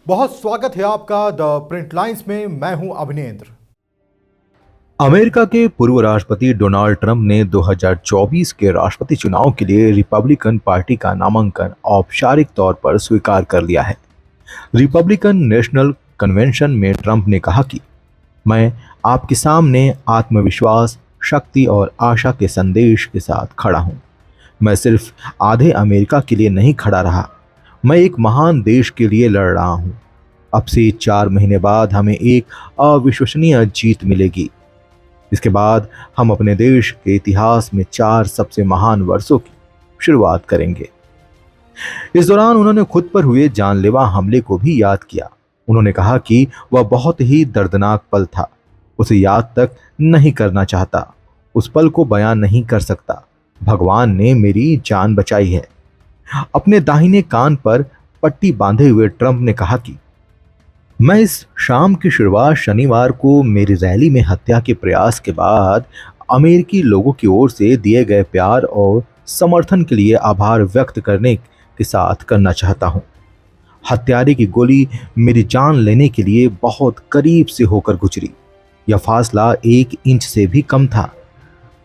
बहुत स्वागत है आपका द प्रिंट लाइंस में। मैं हूं अभिनेंद्र। अमेरिका के पूर्व राष्ट्रपति डोनाल्ड ट्रंप ने 2024 के राष्ट्रपति चुनाव के लिए रिपब्लिकन पार्टी का नामांकन औपचारिक तौर पर स्वीकार कर लिया है। रिपब्लिकन नेशनल कन्वेंशन में ट्रंप ने कहा कि मैं आपके सामने आत्मविश्वास, शक्ति और आशा के संदेश के साथ खड़ा हूं। मैं सिर्फ आधे अमेरिका के लिए नहीं खड़ा रहा, मैं एक महान देश के लिए लड़ रहा हूं। अब से 4 महीने बाद हमें एक अविश्वसनीय जीत मिलेगी। इसके बाद हम अपने देश के इतिहास में 4 सबसे महान वर्षों की शुरुआत करेंगे। इस दौरान उन्होंने खुद पर हुए जानलेवा हमले को भी याद किया। उन्होंने कहा कि वह बहुत ही दर्दनाक पल था, उसे याद तक नहीं करना चाहता, उस पल को बयान नहीं कर सकता। भगवान ने मेरी जान बचाई है। अपने दाहिने कान पर पट्टी बांधे हुए ट्रंप ने कहा कि मैं इस शाम की शुरुआत शनिवार को मेरी रैली में हत्या के प्रयास के बाद अमेरिकी लोगों की ओर से दिए गए प्यार और समर्थन के लिए आभार व्यक्त करने के साथ करना चाहता हूं। हत्यारे की गोली मेरी जान लेने के लिए बहुत करीब से होकर गुजरी। यह फासला 1 इंच से भी कम था।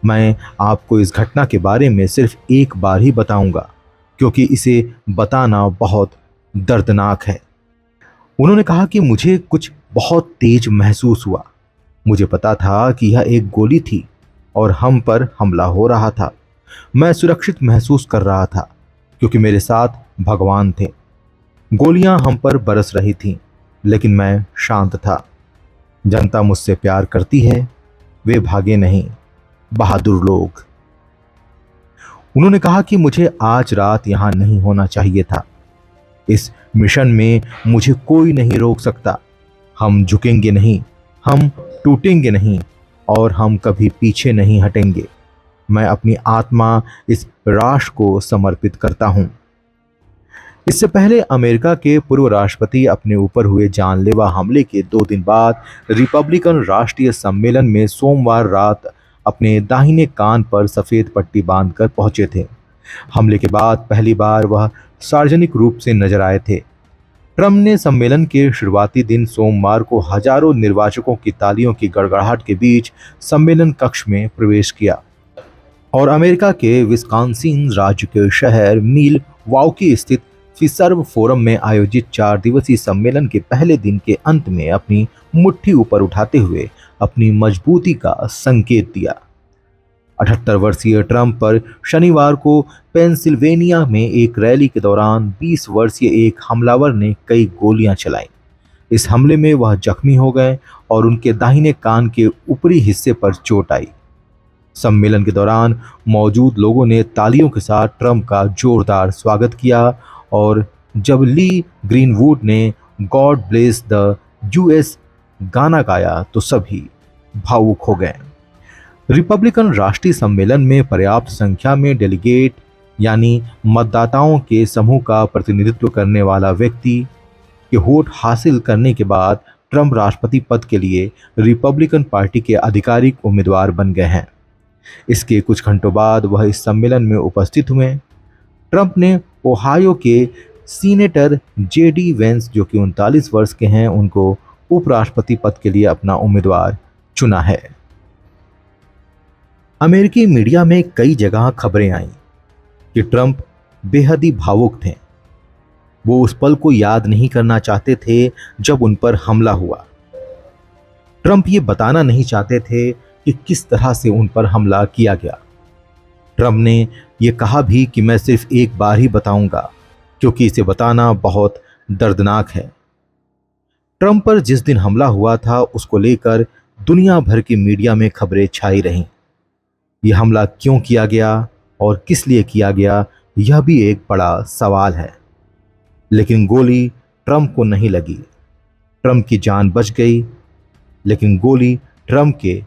मैं आपको इस घटना के बारे में सिर्फ एक बार ही बताऊंगा, क्योंकि इसे बताना बहुत दर्दनाक है। उन्होंने कहा कि मुझे कुछ बहुत तेज महसूस हुआ। मुझे पता था कि यह एक गोली थी और हम पर हमला हो रहा था। मैं सुरक्षित महसूस कर रहा था क्योंकि मेरे साथ भगवान थे। गोलियां हम पर बरस रही थीं, लेकिन मैं शांत था। जनता मुझसे प्यार करती है, वे भागे नहीं, बहादुर लोग। उन्होंने कहा कि मुझे आज रात यहां नहीं होना चाहिए था। इस मिशन में मुझे कोई नहीं रोक सकता। हम झुकेंगे नहीं, हम टूटेंगे नहीं और हम कभी पीछे नहीं हटेंगे। मैं अपनी आत्मा इस राष्ट्र को समर्पित करता हूं। इससे पहले अमेरिका के पूर्व राष्ट्रपति अपने ऊपर हुए जानलेवा हमले के 2 दिन बाद रिपब्लिकन राष्ट्रीय सम्मेलन में सोमवार रात अपने दाहिने कान पर सफेद पट्टी बांधकर पहुंचे थे। हमले के बाद पहली बार वह सार्वजनिक रूप से नजर आए थे। ट्रंप ने सम्मेलन के शुरुआती दिन सोमवार को हजारों निर्वाचकों की तालियों की गड़गड़ाहट के बीच सम्मेलन कक्ष में प्रवेश किया और अमेरिका के विस्कॉन्सिन राज्य के शहर मिलवॉकी स्थित फिसर्व फोरम में आयोजित 4 दिवसीय सम्मेलन के पहले दिन के अंत में अपनी मुट्ठी ऊपर उठाते हुए अपनी मजबूती का संकेत दिया। 78 वर्षीय ट्रंप पर शनिवार को पेंसिल्वेनिया में एक रैली के दौरान 20 वर्षीय एक हमलावर ने कई गोलियां चलाईं। इस हमले में वह जख्मी हो गए और उनके दाहिने कान के ऊपरी हिस्से पर चोट आई। सम्मेलन के दौरान मौजूद लोगों ने तालियों के साथ ट्रंप का जोरदार स्वागत किया और जब ली ग्रीनवुड ने गॉड ब्लेस द यूएस गाना गाया तो सभी भावुक हो गए। रिपब्लिकन राष्ट्रीय सम्मेलन में पर्याप्त संख्या में डेलीगेट यानी मतदाताओं के समूह का प्रतिनिधित्व करने वाला व्यक्ति के वोट हासिल करने के बाद ट्रंप राष्ट्रपति पद के लिए रिपब्लिकन पार्टी के आधिकारिक उम्मीदवार बन गए हैं। इसके कुछ घंटों बाद वह इस सम्मेलन में उपस्थित हुए। ट्रंप ने ओहायो के सीनेटर जेडी वेंस, जो कि 39 वर्ष के हैं, उनको उपराष्ट्रपति पद के लिए अपना उम्मीदवार चुना है। अमेरिकी मीडिया में कई जगह खबरें आईं कि ट्रंप बेहद ही भावुक थे। वो उस पल को याद नहीं करना चाहते थे जब उन पर हमला हुआ। ट्रंप ये बताना नहीं चाहते थे कि किस तरह से उन पर हमला किया गया। ट्रंप ने यह कहा भी कि मैं सिर्फ एक बार ही बताऊंगा, क्योंकि इसे बताना बहुत दर्दनाक है। ट्रंप पर जिस दिन हमला हुआ था उसको लेकर दुनिया भर की मीडिया में खबरें छाई रहीं। यह हमला क्यों किया गया और किस लिए किया गया, यह भी एक बड़ा सवाल है। लेकिन गोली ट्रंप को नहीं लगी। ट्रंप की जान बच गई, लेकिन गोली ट्रंप के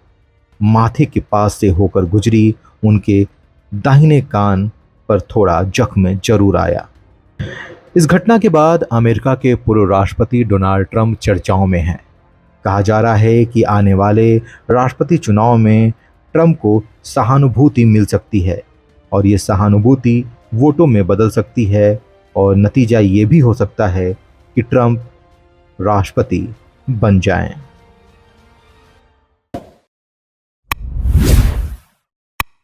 माथे के पास से होकर गुजरी। उनके दाहिने कान पर थोड़ा जख्म जरूर आया। इस घटना के बाद अमेरिका के पूर्व राष्ट्रपति डोनाल्ड ट्रंप चर्चाओं में हैं। कहा जा रहा है कि आने वाले राष्ट्रपति चुनाव में ट्रंप को सहानुभूति मिल सकती है और ये सहानुभूति वोटों में बदल सकती है और नतीजा ये भी हो सकता है कि ट्रंप राष्ट्रपति बन जाएं।